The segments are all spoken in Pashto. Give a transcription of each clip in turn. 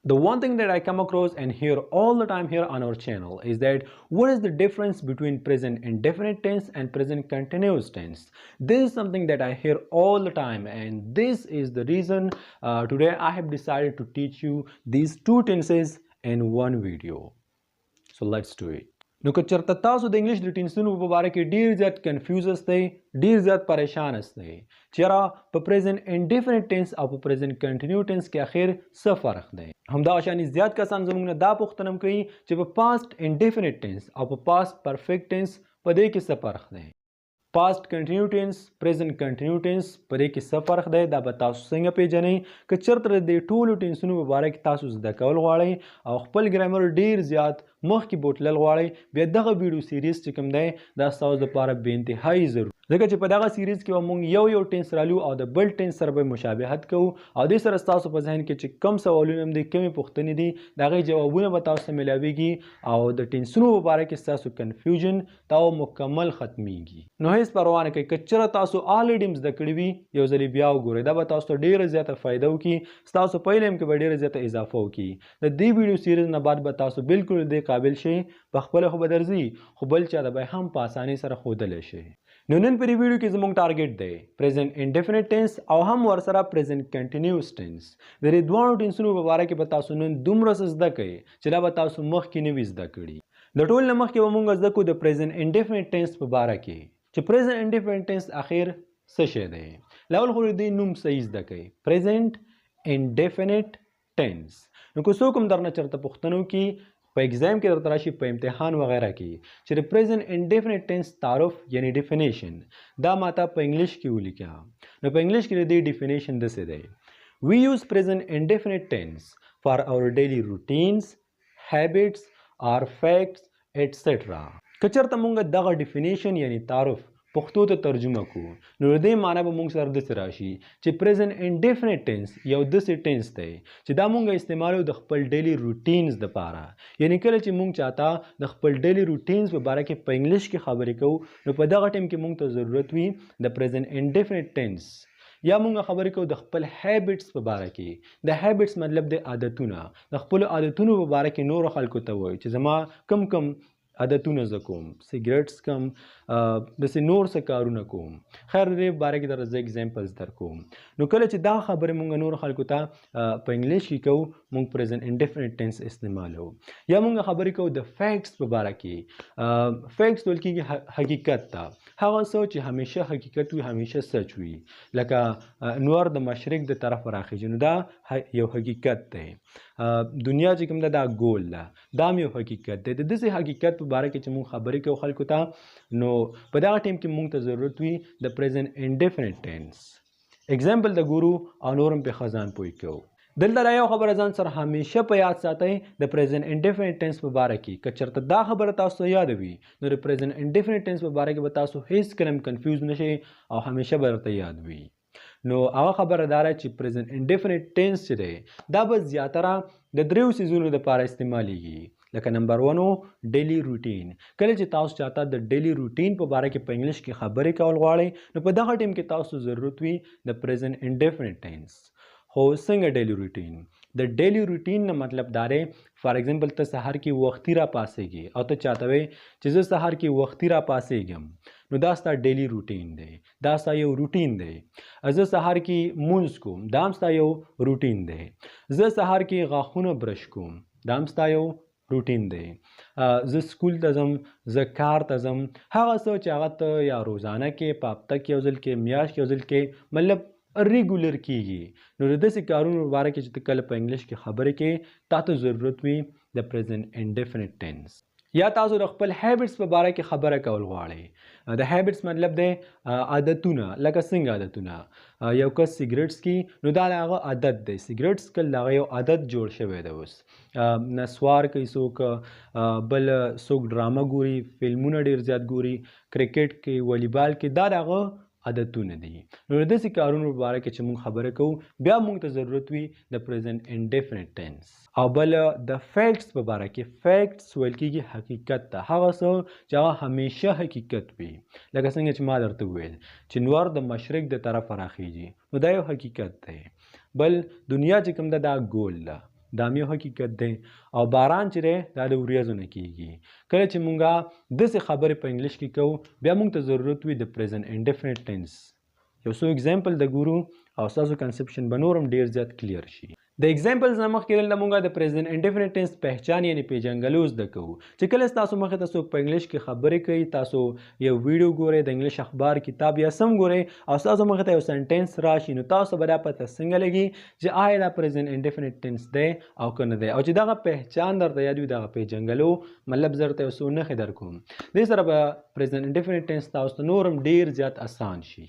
The one thing that I come across and hear all the time here on our channel is that what is the difference between present indefinite tense and present continuous tense. This is something that I hear all the time, and this is the reason today I have decided to teach you these two tenses in one video. So let's do it. نو که چرته تاسو د انګلیش د ټینسونو په باره کې ډیر زیات کنفیوز استئ، ډیر زیات پریشان استئ چېرې په پریزنټ انډیفینټ ټینس او په پریزنټ کنټینیو ټینس کې اخر څه فرق دی. همدغه شانې زیات کسان زموږ نه دا پوښتنه هم کوي چې په پاست انډیفینټ ټینس او په پاست پرفیکټ ټینس په دې کې څه فرق دی. پاست کنټینیو ټینس، پریزنټ کنټینیو ټینس په دې کې څه فرق دی دا به تاسو څنګه پیژنئ. که چېرته د دې ټولو ټینسونو په باره کې تاسو زده کول غواړئ او خپل ګرامر ډیر زیات مخکې بوتلل غواړئ، بیا دغه ویډیو سیریز چې کوم دی دا ستاسو لپاره بې انتهایي ضروري، ځکه چې په دغه سیریز کې به موږ یو ټینس رالو او د بل ټینس سره به مشابهت کوو او دې سره ستاسو په ذهن کې چې کم سوالونه هم دي، کمې پوښتنې دي، د هغې جوابونه به تاسو ته میلاویږي او د ټینسونو په باره کې ستاسو کنفیوژن دا مکمل ختمیږي. نو هیڅ پروا نه کوئ، که چېرې تاسو آلریډي هم زده کړي وي یو ځلې بیا وګورئ، دا به تاسو ته ډېره زیاته فایده وکړي، ستاسو په علم کې به ډېره زیاته اضافه وکړي. د دې ویډیو سیریز نه بعد به تاسو بالکل دې قابل شئ، په خپله خو به درځي خو بل چا ته به هم په اسانۍ سره ښودلی شئ. نو نن په دې ویډیو کې زموږ ټارګټ دی پریزنټ انډیفینټ ټینس او هم ورسره پریزنټ کنټینیوس ټینس. د دې دواړو ټینسونو په باره کې به تاسو نن دومره څه زده کوئ چې دا به تاسو مخکې نه وي زده کړي. د ټول نه مخکې به موږ زده کړو د پریزنټ انډیفینټ ټینس په باره کې چې پریزنټ انډیفینټ ټینس اخر څه شی دی. لاول خو دې نوم صحیح زده کوئ، پریزنټ انډیفینټ ټینس. نو که څوک هم درنه چېرته پوښتنه وکړي په ایگزام کې درته راشي په امتحان وغیره کې چې د پریزنټ انډیفینټ ټینس تعارف یعنی ډیفینیشن دا ماته په انګلیش کې ولیکه. نو په انګلیش کې د دې ډیفینیشن داسې دی: We use present indefinite tense for our daily routines, habits or facts etc. که چېرته مونږ دغه ډیفینیشن یعنی تعارف پښتو ته ترجمه کړو نو د دې معنی به مونږ سره داسې راشي چې پریزنټ انډیفینټ ټینس یو داسې ټینس دی چې دا مونږ استعمالو د خپل ډیلی روټینز دپاره. یعنی کله چې مونږ چاته د خپل ډیلی روټینز په باره کې په انګلیش کې خبرې کوو نو په دغه ټیم کې مونږ ته ضرورت وي د پریزنټ انډیفینټ ټینس. یا مونږ خبرې کوو د خپل هیبټس په باره کې. د هیبټس مطلب د عادتونه، د خپلو عادتونو په باره کې نورو خلکو ته وایي چې زما کم عادتونه زه کوم، سیګریټس کوم، داسې نور څه کارونه کوم. خیر د دې باره کې درته زه اګزامپلز در کوم. نو کله چې دا خبرې مونږ نورو خلکو ته په انګلیش کې کوو مونږ پریزنټ انډیفینټ ټینس استعمالوو. یا مونږ خبرې کوو د فیکټس په باره کې. فیکټس ویل کېږي حقیقت ته، هغه څه چې همیشه حقیقت وي، همیشه سچ وي، لکه نور د مشرق د طرف راخیږي نو دا یو حقیقت دی. دنیا چې کوم ده دا ګول ده، دا هم یو حقیقت دی. د داسې حقیقت په باره کې چې مونږ خبرې کوو خلکو ته نو په دغه ټیم کې مونږ ته ضرورت وي د پریزنټ انډیفینټ ټینس. اګزامپل د ګورو او نور هم پې ښه ځان پوه کوو. دلته دا یو خبره ځان سره همیشه په یاد ساتئ د پریزنټ انډیفینټ ټینس په باره کې. که چېرته دا خبره تاسو ته یاده وي نو د پریزنټ انډیفینټ ټینس په باره کې به تاسو هیڅکله هم کنفیوز نه شئ او همیشه به درته یاد وي. نو هغه خبره دا ده چې پریزنټ انډیفینټ ټینس چې دی دا به زیاتره د دریو څیزونو دپاره استعمالیږي. لکه نمبر 1 ډیلی روټین. کله چې تاسو چاته د ډیلی روټین په باره کې په انګلیش کې خبرې کول غواړئ نو په دغه ټیم کې تاسو ضرورت وي د پریزنټ انډیفینټ ټینس. خو څنګه ډیلی روټین؟ د ډیلی روټین نه مطلب دا دی فار ایگزامپل ته سهار کې وختي را پاسېږي او ته چاته وایې چې زه سهار کې وختي را پاسېږم نو دا ستا ډیلی روټین دی، دا ستا یو روټین دی. زه سهار کې مونځ کوم دا هم ستا یو روټین دی. زه سهار کې غاښونه برش کوم دا هم ستا یو روټین دی. زه سکول ته ځم، زه کار ته ځم، هغه څه چې هغه ته یا روزانه کې په هفته کې یو ځل کې، میاشت کې یو ځل کې مطلب ریګولر کیږي. نو د داسې کارونو په باره کې چې ته کله په انګلیش کې خبرې کې تا ته ضرورت وي د پریزنټ انډیفینټ ټینس. یا تاسو د خپل هیبټس په باره کې خبره کول غواړئ. د هیبټس مطلب دی عادتونه. لکه څنګه عادتونه؟ یو کس سیګریټس کی نو دا د هغه عادت دی. سیګریټس کل د هغه یو عادت جوړ شوی دی. اوس نسوار کوي څوک، بل څوک ډرامه ګوري، فلمونه ډېر زیات ګوري، کرکټ کوي، والیبال کوي، دا د هغه عادتونه دي. نو د داسې کارونو په باره کې چې مونږ خبره کوو بیا مونږ ته ضرورت وي د پریزنټ انډیفینټ ټینس. او بل د فیکټس په باره کې، فیکټس ویل کېږي حقیقت ته، هغه څه چې هغه همیشه حقیقت وي. لکه څنګه چې ما درته وویل چې نور د مشرق د طرفه راخیږي نو دا یو حقیقت دی. بل دنیا چې کوم ده دا ګول ده، دا مې حقیقت دی او باران چې دی دا د وریځو نه کیږي. کله چې مونږه داسې خبرې په انګلیش کې کوو بیا مونږ ته ضرورت وي د پریزنټ انډیفینټ ټینس. یو څو اگزامپل د ګورو او ستاسو کنسپشن به نور هم ډیر زیات کلیر شي. د ایگزامپلز نه مخکې دلته مونږه د پریزنټ انډیفینټ ټینس پہچان یعنی پیژنګلو زده کوو چې کله تاسو مخې ته څوک په انګلیش کې خبرې کوي تاسو یو ویډیو ګورئ د انګلیش اخبار کتاب یا سم ګورئ او تاسو مخې ته یو سنټنس راشي نو تاسو به دا پته څنګه لګي چې آیا دا پریزنټ انډیفینټ ټینس دی او که نه دی او چې دغه پہچان درته یاد وي دغه پیژنګلو مطلب زه درته یو څو نښې درکوم. دې سره به پریزنټ انډیفینټ ټینس تاسو ته نور هم ډیر زیات اسان شي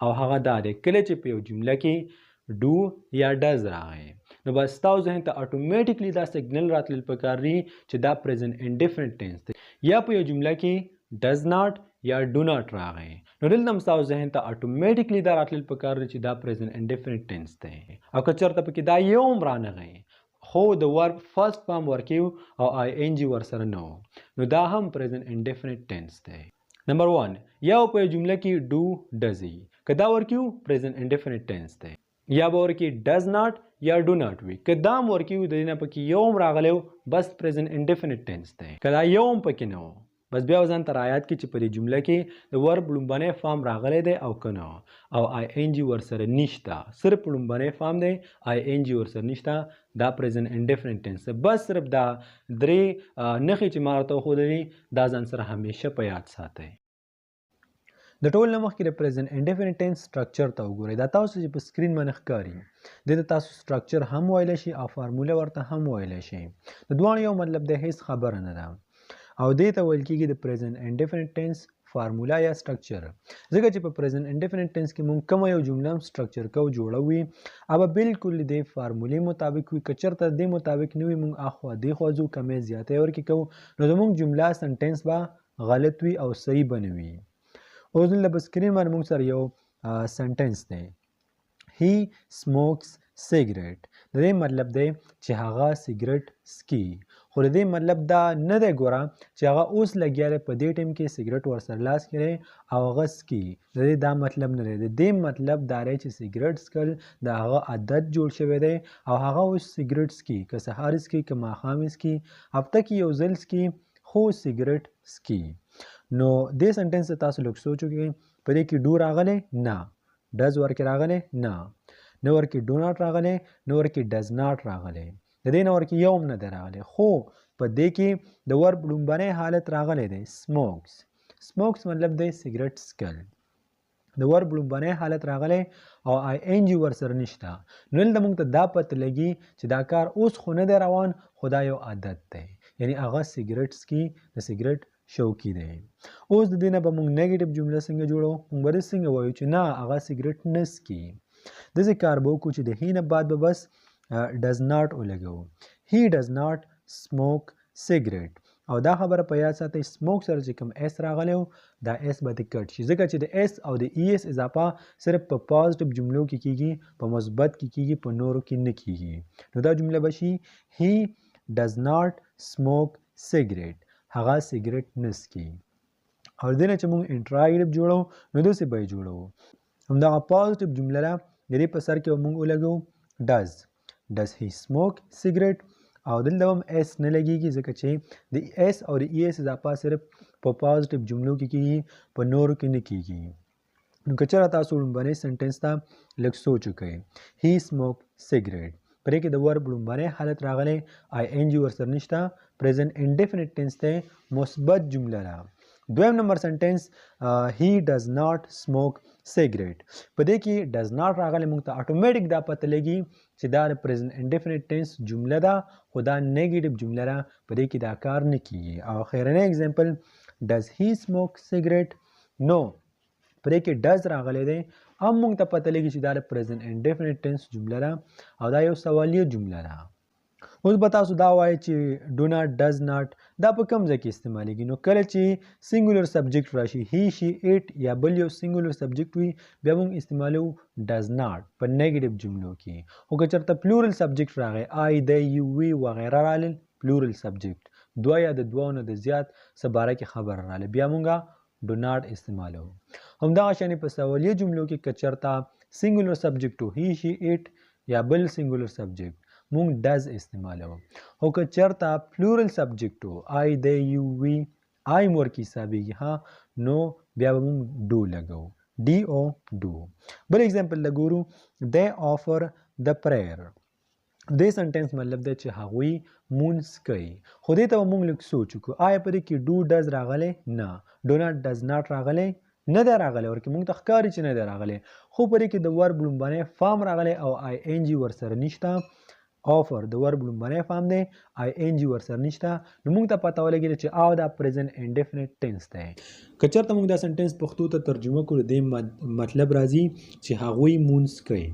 او هغه دا دی کله چې په یو جمله کې ډو یا ډز راغی نو بس تاسو ذهن ته اتوماتیکلی دا سیګنل راتلل پکار دی چې دا پریزنټ انډیفینټ ټینس دی. یا په یو جمله کې ډز ناٹ یا ډو ناٹ راغی نو دلته هم تاسو ذهن ته اتوماتیکلی دا راتلل پکار دی چې دا پریزنټ انډیفینټ ټینس دی. او که چېرته پکې دا یو هم رانغی خو د ورب فرست فارم ورکیو او آی ان جی ورسره نه نو دا هم پریزنټ انډیفینټ ټینس دی. نمبر 1 یا په جمله کې ډو ډزي که دا ورکیو پریزنټ انډیفینټ ټینس دی. یا به ورکې ډز ناٹ یا ډو ناٹ وي که دا هم ورکیو د دې نه پکې یو هم راغلی بس پریزنټ انډیفینټ ټینس دی. که دا یو هم پکې نه و بس بیا ځان ته رعایت کړي چې په دې جمله کې د ورب لومبنی فارم راغلی دی او که نه او آی ان جي ورسره نشته صرف لومبنی فارم دی آی ان جي ورسره نشته دا پریزنټ انډیفینټ ټینس دی. بس صرف دا درې نښې چې ما ورته وښودلې دا ځان سره همیشه په یاد ساتئ. د ټول نه مخکې د پریزنټ انډیفینټ ټینس سټرکچر ته وګورئ. دا تاسو چې په سکرین باندې ښکاري دې ته تاسو سټرکچر هم ویلی شي او فارموله ورته هم ویلی شي. د دواړو یو مطلب دی هیڅ خبره نه ده او دې ته ویل کېږي د پریزنټ انډیفینټ ټینس فارموله یا سټرکچر. ځکه چې په پریزنټ انډیفینټ ټینس کې مونږ کومه یو جمله هم سټرکچر کوو جوړوي او بالکل د فارمولې مطابق وي که چېرته دې مطابق نه وي مونږ اخوا دېخوا ځو کمې زیاتې ورکې کوو نو زمونږ جمله سنټنس به غلط وي او صحیح به نه وي. اوس دلته په سکرین باندې موږ سره یو سنټنس دی هی سموکس سیګریټ. د دې مطلب دی چې هغه سیګریټ سکي خو د دې مطلب دا نه دی ګوره چې هغه اوس لګیا دی په دې ټیم کې سیګریټ ورسره لاس کې دی او هغه سکي. د دې دا مطلب نه دی. د دې مطلب دا دی چې سیګریټ سکل د هغه عادت جوړ شوی دی او هغه اوس سیګریټ سکي که سهار سکي که ماښام سکي هفته کې یو ځل سکي خو سیګریټ سکي. نو دې سنټنس ته تاسو لږ سوچ وکړئ په دې کې ډو راغلی نه ډز ورکې راغلی نه ورکې ډو ناټ راغلی نه ورکې ډز ناټ راغلی د دې نه ورکې یو هم نه دی راغلی خو په دې کې د ورب لومبنی حالت راغلی دی سموکس. سموکس مطلب دی سیګریټ سکل د ورب لومبنی حالت راغلی او آی ان جي ورسره نشته نو دلته موږ ته دا پته لګي چې دا کار اوس خو نه دی روان خو دا یو عادت دی یعنی هغه سیګریټ سکي د سیګریټ شوقي دی. اوس د دې نه به موږ نیګیټیو جمله څنګه جوړو موږ به څنګه وایو چې نه هغه سیګریټ نه سکي. داسې کار به وکړو چې د هی نه بعد به بس ډز ناټ ولګوو هی ډز ناټ سموک سیګریټ او دا خبره په یاد ساتئ سموک سره چې کوم اس راغلی و دا اس به دې کټ شي ځکه چې د اس او د ای اس اضافه صرف په پازټیو جملو کې کیږي په مثبت کې کیږي په نورو کې نه کیږي. نو دا جمله به شي هی ډز ناټ سموک سیګریټ هغه سیګریټ نه سکي. او دې نه چې موږ انټراګیټیو جوړو نو داسې به یې جوړو همدغه پازټیو جمله ده د دې په سر کې به موږ ولګو ډز هی سموک سیګریټ او دلته هم اس نه لګیږي ځکه چې د اس او د ای اس اضافه صرف په پازټیو جملو کې کیږي په نورو کې نه کیږي. نو که چېرته تاسو لومبنی سنټنس ته لږ سوچ وکړئ هی سموک سیګریټ پرې کې د ورب لومبنی حالت راغلی آی ان جي ورسره نشته پریزنټ انډیفینټ ټینس دی مثبت جمله ده. دویم نمبر سنټنس هی ډز ناټ سموک سیګریټ په دې کې ډز ناټ راغلی موږ ته اتوماتیک دا پته لګي چې دا د پریزنټ انډیفینټ ټینس جمله ده خو دا نیګیټیو جمله ده په دې کې دا کار نه کیږي. او اخرنی اگزامپل ډز هی سموک سیګریټ نو په دې کې ډز راغلی دی هم موږ ته پته لګي چې دا د پریزنټ انډیفینټ ټینس جمله ده او دا یو سوالیه جمله ده. اوس به تاسو دا وایئ چې ډو ناټ ډز ناټ دا په کوم ځای کې استعمالیږي نو کله چې سینګولر سبجیکټ راشي هی شي ایټ یا بل یو سینګولر سبجیکټ وي بیا موږ استعمالو ډز ناټ په نیګیټیو جملو کې. خو که چېرته پلورل سبجیکټ راغی آی دی یو وی وغیره رالل پلورل سبجیکټ دوه یا د دوو نه د زیات څه باره کې خبره راغله بیا موږ ډو ناټ استعمالو. همدغه شانې په سوالیه جملو کې که چېرته سینګولر سبجیکټ هی شي ایټ یا بل سینګولر سبجیکټ مونږ does استعمالو. خو که چېرته پلورل سبجیکټ و I they you we I مو ورکې حسابېږي ها نو بیا به مونږ do لګو do do. بل اگزامپل لګورو they offer the prayer. دې سنټنس مطلب دی چې هغوی مونځ کوي خو دې ته به مونږ لږ سوچ وکړو آیا په دې کې ډو ډز راغلی نه ډو ناټ ډز ناټ راغلی نه دی راغلی ورکې مونږ ته ښکاري چې نه دی راغلی خو په دې کې د ورب لومبنی فارم راغلی او آی ان جي ورسره نشته offer د ورب لومبنی فارم دی آی ان جي ورسره نشته نو مونږ ته پته ولګېده چې او دا پریزنټ انډیفینټ ټینس دی که چېرته مونږ دا سنټنس پښتو ته ترجمه کړو دې مطلب راځي چې هغوی مونځ کوي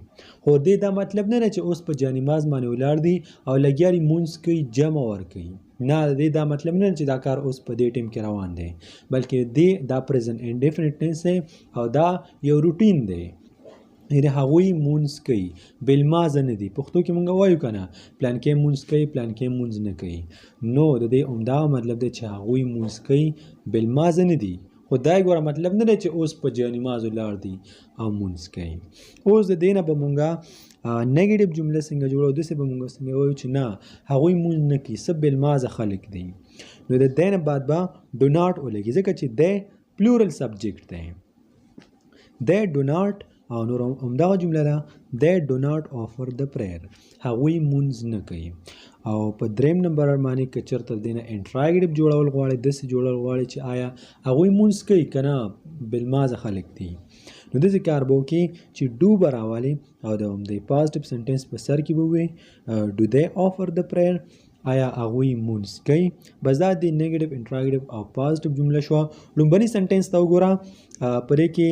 خو دې دا مطلب نه دی چې اوس په جانماز باندې ولاړ دي او لګیا دي مونځ کوي جمع ورکوي نه دې دا مطلب نه چې دا کار اوس په دې ټیم کې روان دی بلکې دې دا پریزنټ انډیفینټ ټینس دی او دا یو روټین دی یعنې هغوی مونځ کوي بالماضه نه دي پښتو کې مونږ وایو که نه پلانکې مونځ کوي پلانکې مونځ نه کوي نو د دې عمده مطلب دی چې هغوی مونځ کوي بالماضه نه دي خو دا یې ګوره مطلب نه دی چې اوس په جانماز ولاړ دي او مونځ کوي اوس د دې نه به مونږه نیګیټیو جمله څنګه جوړو داسې به مونږ څنګه وایو چې نه هغوی مونځ نه کوي څه بالماضه خلک دي نو د دې نه بعد به ډو ناټ ولګي ځکه چې دی پلورل سبجیکټ دی دی ډو ناټ او نور همدغه جمله ده they do not offer the prayer هغوی مونځ نه کوي او په دریم نمبر باندې که چېرته دې نه انټراګیټیو جوړول غواړي داسې جوړول غواړي چې آیا هغوی مونځ کوي که نه بالماضه خلک دي نو داسې کار به وکړي چې ډو به راولي او د همدې پازټیو سنټنس په سر کې به ووایي do they offer the prayer آیا هغوی مونځ کوي بس دا د نیګیټیو انټراګیټیو او پازټیو جمله شوه لومبني سنټنس ته وګوره په دې کې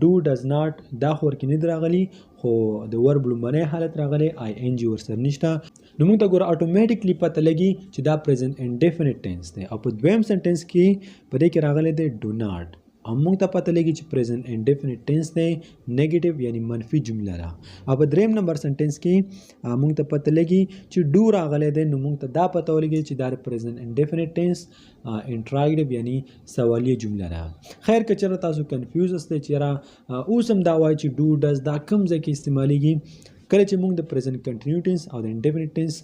ډو ډز ناټ دا خو ورکې نه دی راغلی خو د ورب لومبنی حالت راغلی آی ان جي ورسره نشته نو موږ ته ګوره اټومیټیکلی پته لګي چې دا پریزنټ انډیفینټ ټینس دی او په دویم سنټنس کې په دې کې راغلی دی ډو ناټ او موږ ته پته لګي چې پریزنټ انډیفینټ ټینس دی نیګیټیو یعنی منفي جمله ده او په دریم نمبر سنټنس کې موږ ته پته لګي چې ډو راغلی دی نو موږ ته دا پته ولګي چې دا پریزنټ انډیفینټ ټینس انټراګیټیو یعنی سوالیه جمله ده خیر که چېرته تاسو کنفیوز استئ چې یاره اوس هم دا وایي چې ډو ډز دا کوم ځای کې استعمالیږي کله چې موږ د پریزنټ کنټینیو ټینس او د انډیفینټ ټینس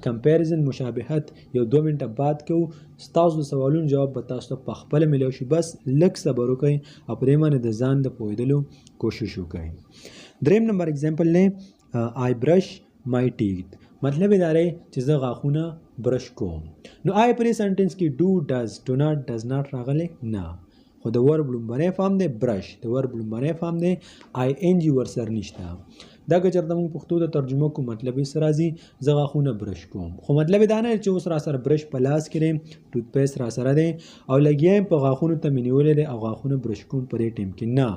کمپیریزن مشابهت یو 2 منټه بعد کوو ستاسو د سوالونو جواب به تاسو ته پخپله میلاو شي بس لږ صبر وکړئ او په دې باندې د ځان د پوهېدلو کوشش وکړئ دریم نمبر اگزامپل دی آی برش مای ټیت مطلب یې دا دی چې زه غاښونه برش کوم نو آیا په دې سنټنس کې ډو ډز ډو ناټ ډز ناټ راغلی نه خو د ورب لومبنی فارم دی برش د ورب لومبنی فارم دی آی ان جي ورسره نشته دا که چېرته موږ پښتو ته ترجمه کوو مطلب یې څه راځي زه غاښونه برش کوم خو مطلب یې دا نه چې اوس راسره برش په لاس کې دی ټوت پیسټ راسره دی او لګیا یم په غاښونو ته مې نیولی دی او غاښونه برش کوم په دې ټایم کې نه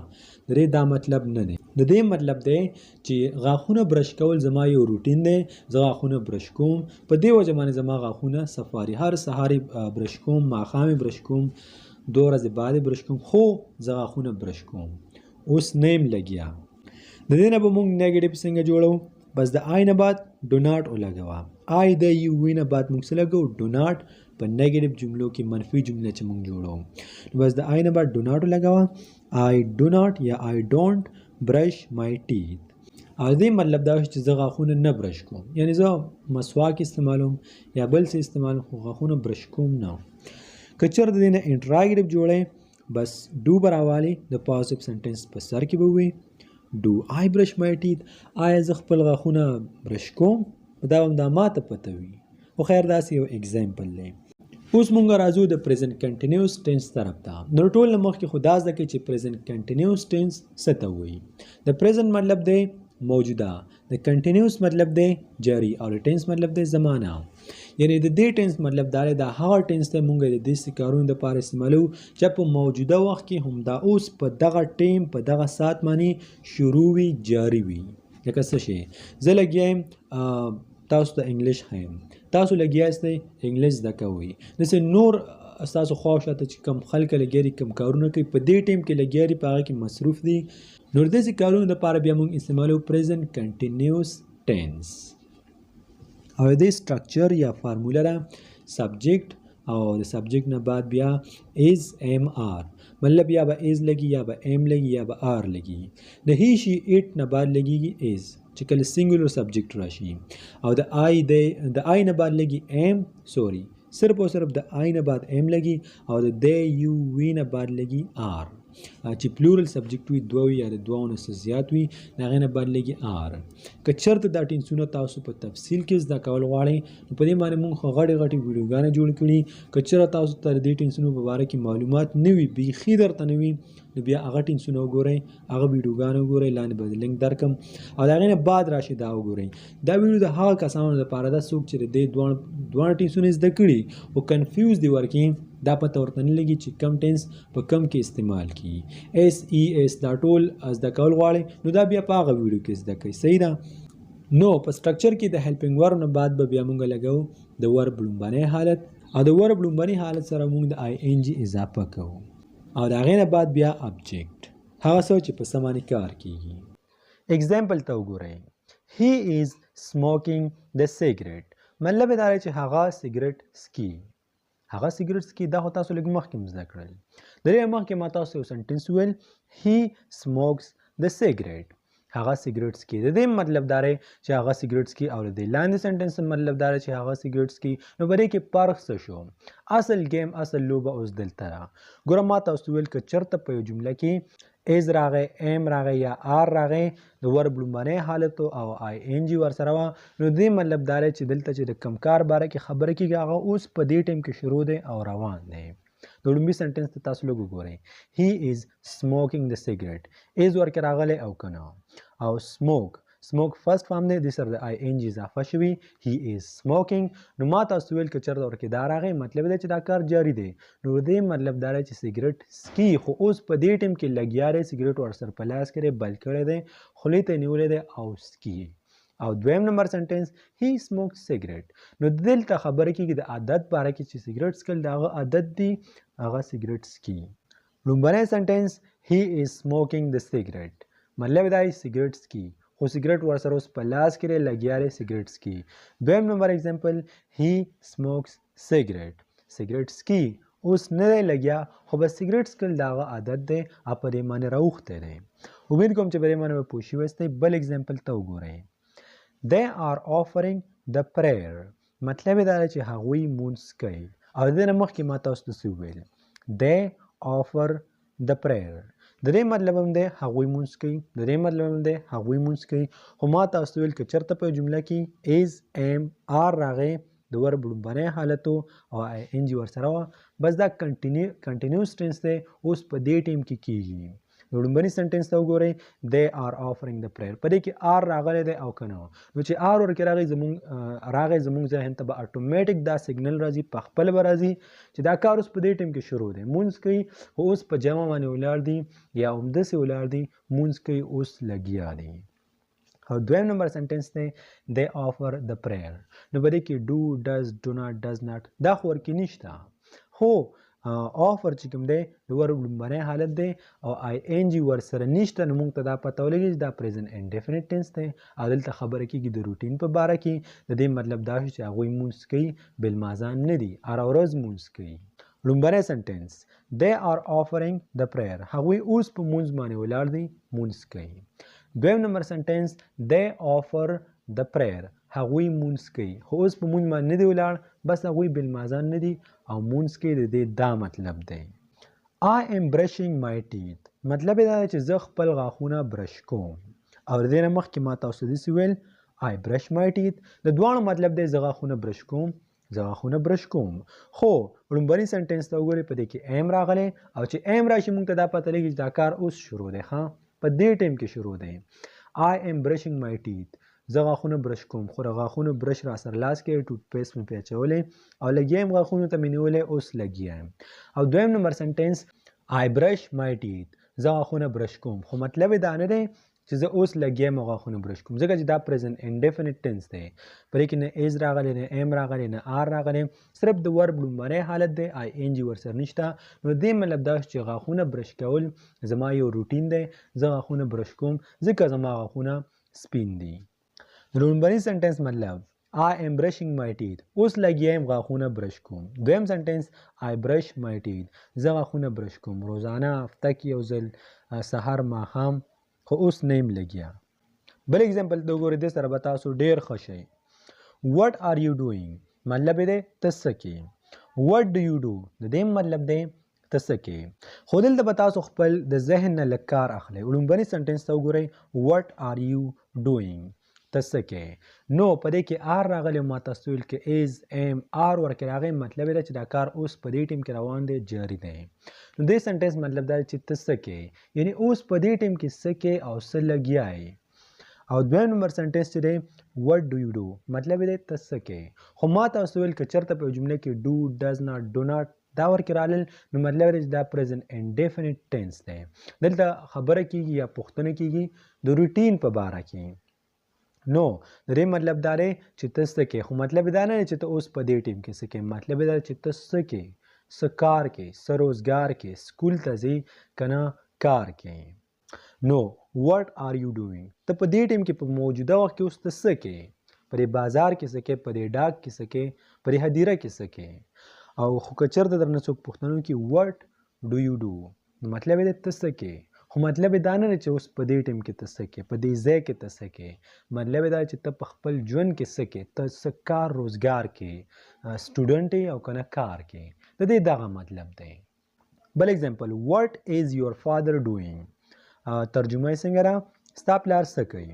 د دې دا مطلب نه دی د دې مطلب دی چې غاښونه برش کول زما یو روټین دی زه غاښونه برش کوم په دې وجه باندې زما غاښونه صفاري هر سهار برش کوم ماښام برش کوم 2 ورځې بعد برش کوم خو زه غاښونه برش کوم اوس نیم لګیا د دې نه به موږ نیګیټیو څنګه جوړو بس د آی نه بعد ډو ناټ ولګوه آی د یو وی نه بعد موږ څه لګو ډو ناټ په نیګیټیو جملو کې منفي جمله چې موږ جوړو بس د آی نه بعد ډو ناټ ولګوه آی ډو ناټ یا آی ډونټ برش مای ټیت او دې مطلب دا چې زه غاښونه نه برش کوم یعنی زه مسواک استعمالوم یا بل څه استعمالوم خو غاښونه برش کوم نه که چېرته دې نه انټراګیټیو جوړی بس ډو به راوالي د پازټیو سنټنس په سر کې به ووایي Do I brush my teeth آیا زه خپل غاښونه برش کوم دا هم دا ماته پته وي خو خیر داسې یو اگزامپل دی اوس مونږ راځو د پریزنټ کنټینیوس ټینس طرف ته نو ټول نه مخکې خو دا زده کړئ چې پریزنټ کنټینیوس ټینس څه ته وایي د پریزنټ مطلب دی موجوده د کنټینیوس مطلب دی جاری او د ټینس مطلب دی زمانه یعنی د دې ټینس مطلب دا دی دا هغه ټینس ته مونږ د دې کارونو لپاره استعمالو چې په موجوده وخت کې هم دا اوس په دغه ټیم په دغه ساعت باندې شروع وي جاری وي لکه څه شی زه لګیا یم تاسو ته انګلیش ښیم تاسو لګیا یاستئ انګلیش زده کوئ داسې نور ستاسو خواوشاته چې کم خلک لګیا دي کم کارونه کوي په دې ټیم کې لګیا دي په هغه کې مصروف دي نو د داسې کارونو لپاره بیا موږ استعمالو پریزنټ کنټینیوس ټینس او دې سټرکچر یا فارموله ده سبجیکټ او د سبجیکټ نه بعد بیا از ام آر مطلب یا به از لګي یا به ام لګي یا به آر لګي. د هی شي ایټ نه بعد لګيږي از چې کله سنگولر سبجیکټ راشي، او د آی نه بعد لګي ام سوري صرف او صرف د آی نه بعد ام لګي، او د د یو وی نه بعد لګي آر. چې پلورل سبجیکټ وي دوه وي یا د دوه نه زیات وي د هغې نه بعد لګي آر. که چېرته دا ټینسونه تاسو په تفصیل کې زده کول غواړئ نو په دې باندې موږ خو غټې غټې ویډیوګانې جوړې کړي. که چېرته تاسو ته د دې ټینسونو په باره کې معلومات نه وي، بیخي درته نه وي، نو بیا هغه ټینسونه وګورئ، هغه ویډیوګانې وګورئ، لاندې به لینک درکړم او د هغې نه بعد راشئ دا وګورئ. دا ویډیو د هغه کسانو لپاره ده څوک چې د دې دواړه ټینسونه زده کړي او کنفیوز دي ورکې دا پته ورته نه لګي چې کم ټینس په کم کې استعمال کیږي. اس ای اس دا ټول زده کول غواړئ نو دا بیا په هغه ویډیو کې زده کوئ. صحیح ده؟ نو په سټرکچر کې د هیلپینګ ورب نه بعد به بیا موږ لګو د ورب لومبنی حالت، او د ورب لومبني حالت سره موږ د آی ان جی اضافه کوو، او د هغې نه بعد بیا ابجیکټ هغه څه چې په څه باندې کار کیږي. اگزامپل ته وګورئ. هی از سموکینګ د سیګریټ، مطلب دا دی چې هغه سیګریټ سکي. هغه سیګریټ سکي دا خو تاسو لږ مخکې زده کړل. د دې مخکې ما تاسو یو سنټنس وویل هی سموکس د سیګریټ، هغه سیګریټ سکي. د دې مطلب دا دی چې هغه سیګریټ سکي، او د دې لاندې سنټنس مطلب دا دی چې هغه سیګریټ سکي. نو په دې کې فرق څه شو؟ اصل گیم اصل لوبه اوس دلته را ګوره. ما تاسو ویل که چېرته په یو جمله کې از راغی، ام راغی یا آر راغی، د ورب لومبنی حالت او آی ان جی ورسره وه، نو دې مطلب دا دی چې دلته چې د کم کار باره کې خبره کېږي هغه اوس په دې ټایم کې شروع دی او روان دی. د لومبي سنټنس ته تاسو لږ وګورئ. هی از سموکینګ د سیګریټ، از ورکې راغلی او که نه، او سموک فرست فارم دی، دې سره د آی ان جي اضافه شوي، هی از سموکینګ. نو ما تاسو ویل که چېرته ورکې دا راغی مطلب دی چې دا کار جاري دی. نو دې مطلب دا دی چې سیګریټ سکي، خو اوس په دې ټایم کې لګیا دی، سیګریټ ورسره په لاس کې دی، بل کړی دی، خولې ته یې نیولی دی او سکي. او دویم نمبر سنټنس هی سموک سیګریټ، نو دلته خبره کېږي د عادت باره کې چې سیګریټ څکل د هغه عادت دی، هغه سیګریټ سکي. لومبنی سنټنس هی از سموکینګ د سیګریټ، مطلب دا دی سیګریټ سکي، خو سیګریټ ورسره اوس په لاس کې دی، لګیا دی، سیګریټ سکي. دویم نمبر اگزامپل هی سموکس سیګریټ، سیګریټ سکي اوس نه دی لګیا، خو بس سیګریټ څکل د هغه عادت دی او په دې باندې راوښتی دی. امید کوم چې په دې باندې به پوه شوي یاستئ. بل اگزامپل ته وګورئ. They are offering the prayer، مطلب دا دی چې هغوی مونځ کوي، او د دې نه مخکې ما تاسو ته څه وویل؟ They offer the prayer، د دې مطلب هم دی هغوی مونځ کوي، د دې مطلب هم دی هغوی مونځ کوي. خو ما تاسو ویل که چېرته په جمله کې از ام آر راغی، د ورب لومبنی حالتو او آی ان جي ورسره وه، بس دا کنټینیوس ټینس دی، اوس په دې ټیم کې کیږي. نو لومبني سنټنس ته وګورئ. they are offering the prayer، په دې کې آر راغلی دی او که نه، نو چې آر ورکې راغی زموږ ذهن ته به اټومیټک دا سیګنل راځي، په خپله به راځي چې دا کار اوس په دې ټیم کې شروع دی، مونځ کوي، خو اوس په جمع باندې ولاړ دي یا همداسې ولاړ دي، مونځ کوي، اوس لګیا دي. او دویم نمبر سنټنس دی they offer the prayer، نو په دې کې do does do not does not دا خو ورکې نشته، خو آفر چې کوم دی د ورب لومبنی حالت دی او آی ان جي ورسره نشته، نو موږ ته دا پته ولګي چې دا پریزنټ انډیفینټ ټینس دی. او دلته خبره کېږي د روټین په باره کې. د دې مطلب دا شو چې هغوی مونځ کوي، بالمازه نه دي، هره ورځ مونځ کوي. لومبنی سنټنس they are offering the prayer، هغوی اوس په مونځ باندې ولاړ دي، مونځ کوي. دویم نمبر سنټنس they offer the prayer، هغوی مونځ کوي، خو اوس په مونځ باندې نه دی ولاړ، بس هغوی بالمازه نه دي او مونځ کوي. د دې دا مطلب دی. I am brushing my teeth، مطلب دا دی چې زه خپل غاښونه برش کوم، او د دې نه مخکې ما تاسو داسې ویل I brush my teeth، د دواړو مطلب دی زه غاښونه برش کوم، زه غاښونه برش کوم. خو لومبني سنټنس ته وګورئ، په دې کې ام راغلی، او چې ام راشي موږ ته دا پته لګي چې دا کار اوس شروع دی، ښه په دې ټایم کې شروع دی. I am brushing my teeth، زه غاښونه برش کوم، خو د غاښونو برش را سره لاس کې ټوت پیسټ مې پې اچولی او لګیا یم، غاښونو ته مې نیولی، اوس لګیا یم. او دویم نمبر سنټنس I brush my teeth، زه غاښونه برش کوم، خو مطلب یې دا نه دی چې زه اوس لګیا یم او غاښونه برش کوم، ځکه چې دا پریزنټ انډیفینټ ټینس دی، په دې کې نه از راغلی، نه ام راغلی، نه آر راغلی، صرف د ورب لومبنی حالت دی، آی ان جي ورسره نشته. نو دې مطلب دا چې غاښونه برش کول زما یو روټین دی، زه غاښونه برش کوم ځکه زما غاښونه سپین دي. د لومبني سنټنس مطلب I am brushing my teeth. اوس لګیا یم غاښونه برش کوم. دویم سنټنس I brush my teeth. زه غاښونه برش کوم. روزانه هفته کې یو ځل سهار ماښام خو اوس نه یم لګیا. بل اگزامپل ته وګورئ دې سره به تاسو ډېر ښه شئ. What are you doing؟ مطلب یې دی ته څه کوې. What do you do؟ د دې مطلب دی ته څه کوې. خو دلته به تاسو خپل د ذهن نه لږ کار اخلئ. لومړني سنټنس ته وګورئ What are you doing؟ ته څه کوې. نو په دې کې آر راغلی ما تاسو ویل کې ایز ایم آر ورکې راغی مطلب یې دی چې دا کار اوس په دې ټیم کې روان دی جاري دی. نو دې سنټنس مطلب دا دی چې ته څه کوې یعنی اوس په دې ټیم کې څه کوې او څه لګیا یې. او دویم نمبر سنټنس چې دی what do you do مطلب یې دی ته څه کوې. خو ما تاسو ویل که چېرته په جمله کې do does not do not دا ورکې رالل نو مطلب یې دی چې دا present indefinite tense دی. دلته خبره کیږي یا پوښتنه کیږي د روټین په باره کې. نو د دې مطلب دا دی چې ته څه کوې خو مطلب دا نه دی چې ته اوس په دې ټیم کې څه کوې. مطلب دا دی چې ته څه کوې څه کار کوې څه روزګار کوې سکول ته ځې که نه کار کوې. نو what are you doing ته په دې ټیم کې په موجوده وخت کې اوس ته څه کوې. په دې بازار کې څه کوې په دې ډاک کې څه کوې په دې هدیره کې څه کوې. او خو که چېرته درنه څوک پوښتنه وکړي what do you do نو مطلب یې دی ته څه کوې. خو مطلب یې دا نه دی چې اوس په دې ټیم کې ته څه کوې په دې ځای کې ته څه کوې. مطلب یې دا چې ته په خپل ژوند کې څه کوې ته څه کار روزګار کوې سټوډنټ یې او که نه کار کوې. د دې دغه مطلب دی. بل اگزامپل what is your father doing ترجمه یې څنګه ده ستا پلار څه کوي.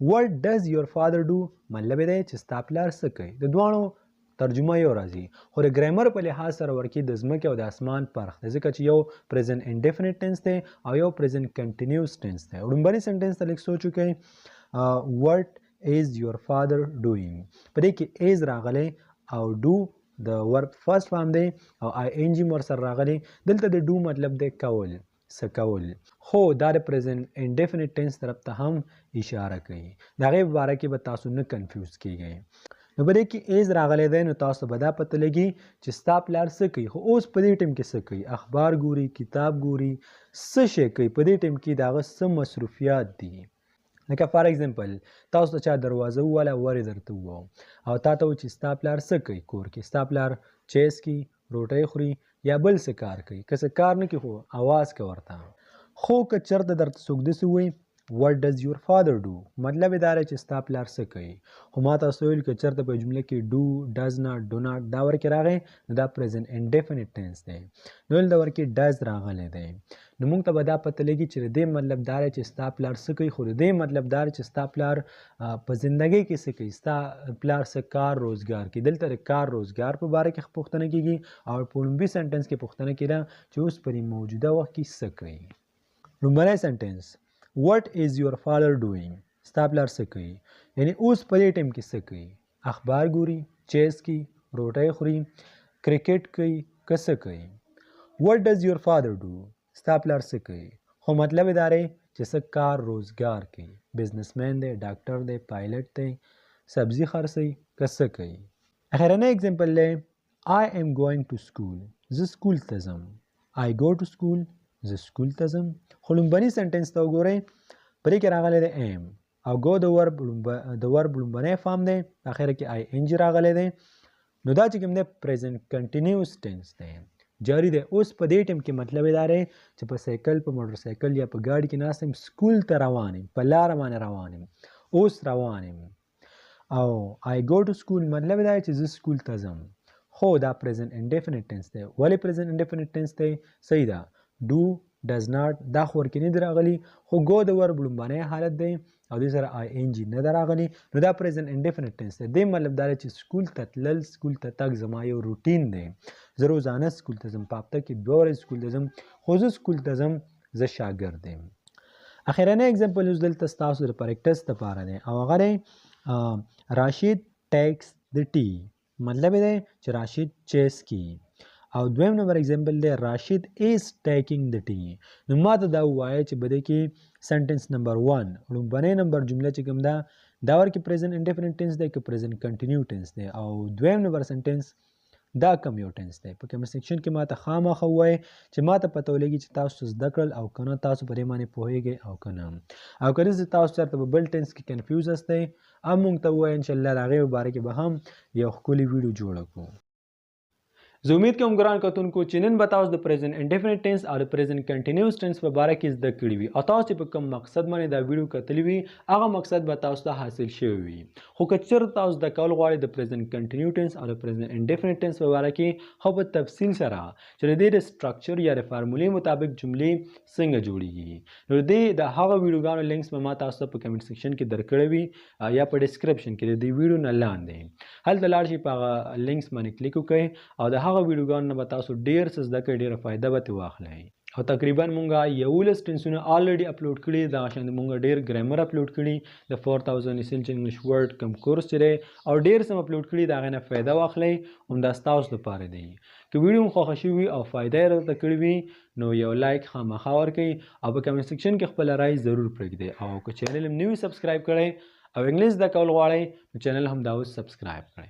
what does your father do مطلب یې دی چې ستا پلار څه کوي. د دواړو ترجمه یو راځي خو د ګرامر په لحاظ سره ورکې د ځمکې او د اسمان فرق دی ځکه چې یو present indefinite tense دی او یو present continuous tense دی. لومړني سنټنس ته لږ سوچ وکړئ what is your father doing په دې کې is راغلی او do د ورب فرست فارم دی او ing ورسره راغلی. دلته د do مطلب دی کول څه کول خو دا د present indefinite tense طرف ته هم اشاره کوي. د هغې په باره کې به تاسو نه کنفیوز کیږئ. نو په دې کې ایز راغلی دی نو تاسو به دا پته لګي چې ستا پلار څه کوي خو اوس په دې ټیم کې څه کوي اخبار ګوري کتاب ګوري څه شی کوي په دې ټیم کې د هغه څه مصروفیات دي. لکه فار ایگزامپل تاسو ته چا دروازه وواله ورې درته ووایو او تا ته و چې ستا پلار څه کوي کور کې ستا پلار چیس کوي روټۍ خوري یا بل څه کار کوي که څه کار نه کوي خو اواز کوه ورته. خو که چېرته درته څوک داسې ووایي what does your father do مطلب یې دا دی چې ستا پلار څه کوي. خو ما تاسو ویل که چېرته په جمله کې do does not do not دا ورکې راغی نو دا present indefinite tense دی. نو دلته ورکې does راغلی دی نو موږ ته به دا پته لګي چې د دې مطلب دا دی چې ستا پلار څه کوي خو د دې مطلب دا دی چې ستا پلار په زندګۍ کې څه کوي ستا پلار څه کار روزګار کوي. دلته د کار روزګار په باره کې پوښتنه کیږي او په لومړي سنټنس کې پوښتنه کېده چې اوس په دې موجوده وخت کې څه کوي. لومړی سنټنس what is your father doing ستا پلار څه کوي یعنی اوس په دې ټیم کې څه کوي اخبار ګوري چیس کوي روټۍ خوري کرکټ کوي که څه کوي. what does your father do ستا پلار څه کوي خو مطلب یې دا دی چې څه کار روزګار کوي بزنسمین دی ډاکټر دی پایلټ دی سبزي خرڅوي که څه کوي. اخرنی اگزامپل دی I am going to school زه سکول ته ځم I go to school زه سکول ته ځم. خو لومړني سنټنس ته وګورئ په دې کې راغلی دی am او go د ورب لومړنی فارم دی په اخره کې ing راغلی دی نو دا چې کوم دی present continuous tense دی جاری دی. اوس په دې ټیم کې مطلب یې دا دی چې په سایکل په موټر سایکل یا په ګاډي کې ناست یم سکول ته روان یم په لاره باندې روان یم اوس روان یم او I go to school مطلب دا دی چې زه سکول ته ځم. خو دا present indefinite tense دی. ولې present indefinite tense دی صحیح ده do does not دا خو ورکې نه دی راغلی خو go د ورب لومړنی حالت دی او دې سره ing نه ده راغلی نو دا present indefinite tense دی. دې مطلب دا دی چې سکول ته تلل سکول ته تګ زما یو روټین دی زه روزانه سکول ته ځم په هفته کې 2 ورځې سکول ته ځم خو زه سکول ته ځم زه شاګرد یم. اخرنی اگزامپل اوس دلته ستاسو د پریکټس دپاره دی او هغه دی راشد ټیکس د ټي مطلب یې دی چې راشد چیس کی. او دویم نمبر اگزامپل دی راشد is taking the tea نو ما ته دا ووایه چې په دې کې سنټنس نمبر 1 لومړنی نمبر جمله چې کوم ده دا ورکې present indefinite tense دی که present continuous tense دی او دویم نمبر سنټنس دا کوم یو ټینس دی په کمنټ سیکشن کې ماته خامخا ووایئ چې ماته پته ولګي چې تاسو زده کړل او که نه تاسو په دې باندې پوهیږئ او که نه او که نه تاسو چېرته په بل ټینس کې کنفیوز هستئ هم موږ ته ووایئ انشاءالله د هغې په باره کې به هم یو ښکلي ویډیو جوړه کړو. زه امید کوم ګران کتونکو چې نن به تاسو د پریزنټ انډیفینټ ټینس او د پریزنټ کنټینیوس ټینس په باره کې زده کړي وي او تاسو په کوم مقصد باندې دا ویډیو کتلی وي هغه مقصد به تاسو ته حاصل شوی وي. خو که چېرته تاسو زده کول غواړئ د پریزنټ کنټینیو ټینس او د پریزنټ انډیفینټ ټینس په باره کې خو په تفصیل سره چې د دې د سټرکچر یا د فارمولې مطابق جملې څنګه جوړیږي نو د هغه ویډیوګانو لینکس به ما تاسو ته په کمنټ سیکشن کې درکړی وي یا په ډسکرپشن کې د دې ویډیو نه لاندې هلته لاړ شئ په هغه لینکس باندې کلیک وکړئ او د هغه ویډیوګانو نه به تاسو ډیر څه زده کړئ ډیره فایده به ترې واخلئ او تقریبا مونږه 11 ټینسونه الریډي اپلوډ کړي دغه شان مونږ ډیر ګرامر اپلوډ کړي د 4000 اسنشل انګلیش ورډ کم کورس چې دی او ډیر سم اپلوډ کړي دا غنه فایده واخلئ همدا تاسو لپاره دی که ویډیو مو خوښ شوي او فایده یې راته کړې وي نو یو لایک خامخا ورکړئ او په کمنټ سیکشن کې خپل رائے ضرور پرېږدئ او که چینل هم نوی سبسکرایب کړئ او انګلیش زده کول غواړئ نو چینل هم دا اوس سبسکرایب کړئ.